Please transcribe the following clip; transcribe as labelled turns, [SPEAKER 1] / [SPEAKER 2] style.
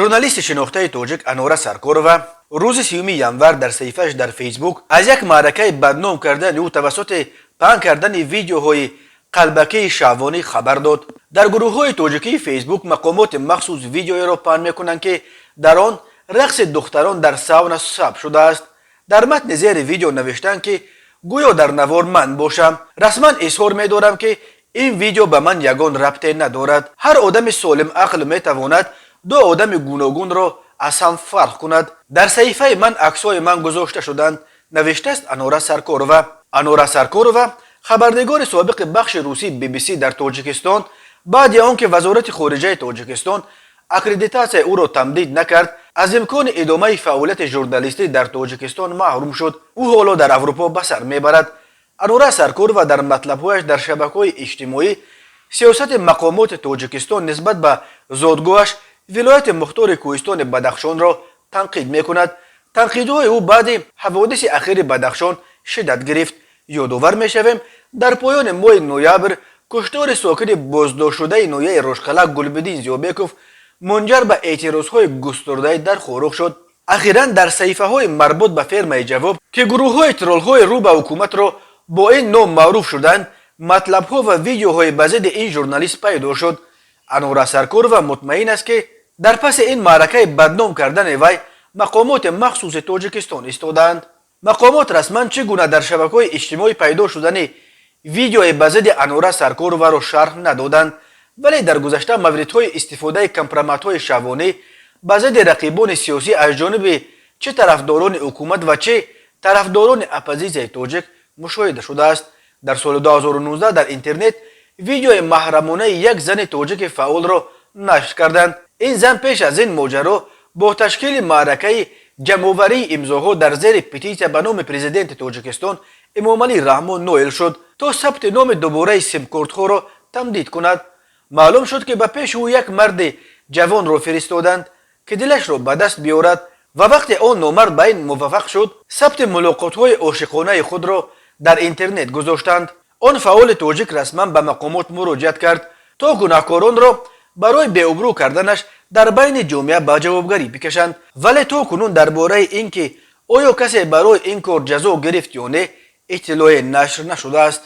[SPEAKER 1] ژورنالیست شناخته تاجیک انوره سرکارova روز 30 ینور در صفحه‌اش در فیسبوک از یک معرکه بدنام کردن او توسط پهن کردن ویدیوهای قلبکی شهوانی خبر داد. در گروه‌های تاجیکی فیسبوک مقامات مخصوص ویدیویی را پهن می‌کنند که در آن رقص دختران در ساونا ثبت شده است. در متن زیر ویدیو نوشتند که گویا در نوار من باشم. رسما اظهار می‌دارم که این ویدیو به من یگان ربطی ندارد. هر آدم سالم عقل می‌تواند دو آدم گوناگون را از هم فرق کند. در صحیفه من عکس‌های من گذاشته شدند. نوشته است انوره سرکارova. انوره سرکارova خبرنگار سابق بخش روسی BBC در تاجیکستان بعد آنکه وزارت خارجه تاجیکستان اکریدیتاسیون او را تمدید نکرد از امکان ادامه فعالیت ژورنالیستی در تاجیکستان محروم شد. او حالا در اروپا به سر میبرد. انوره سرکارova در مطلب‌هایش در شبکه‌های اجتماعی سیاست مقامات تاجیکستان نسبت به زادگاهش ولایت مختار کوهستان بدخشان را تنقید میکند. تنقیدهای او بعد حوادث اخیر بدخشان شدت گرفت. یادآور میشویم در پایان ماه نوامبر کشتار ساکن بازداشت شده نویه روشقلع گلبدین زیابکوف منجر به اعتراضهای گسترده در خاروخ شد. اخیراً در صحیفه‌های مربوط به فرم جواب که گروه‌های ترول‌های رو به حکومت را با این نام معروف شدند مطلب‌ها و ویدیوهای به ضد این ژورنالیست پیدا شد. انوره سرکارova مطمئن است که در پس این معرکه بدنام کردن وی مقامات مخصوص تاجیکستان ایستادند. مقامات رسما چگونه در شبکه‌های اجتماعی پیدا شدن ویدیوی به ضد انوره سرکارova را شرح ندادند، ولی در گذشته موردهای استفاده کمپرومایزهای شهوانی به ضد رقیبان سیاسی از جانب چه طرفداران حکومت و چه طرفداران اپوزیسیون تاجیک مشاهده شده است. در سال 2019 در اینترنت ویدیوی محرمانه یک زن تاجیک فعال را نشر کردند. این زن پیش از این ماجرا با تشکیل معرکه جمع‌آوری امضاها در زیر پتیسیون به نام پرزیدنت تاجیکستان امامعلی رحمان نائل شد تا ثبت نام دوباره سیم کارت‌ها را تمدید کند. معلوم شد که به پیش او یک مرد جوان را فرستادند که دلش را به دست بیاورد و وقتی آن نامرد به این موفق شد ثبت ملاقات‌های عاشقانه خود را در اینترنت گذاشتند. آن فعال تاجیک رسما به مقامات مراجعت کرد تا گناهکاران را برای بی‌آبرو کردنش در بین جامعه به جوابگری بکشند، ولی تا کنون درباره اینکه آیا کسی برای این کار جزا گرفت یا نه اطلاعی نشر نشده است.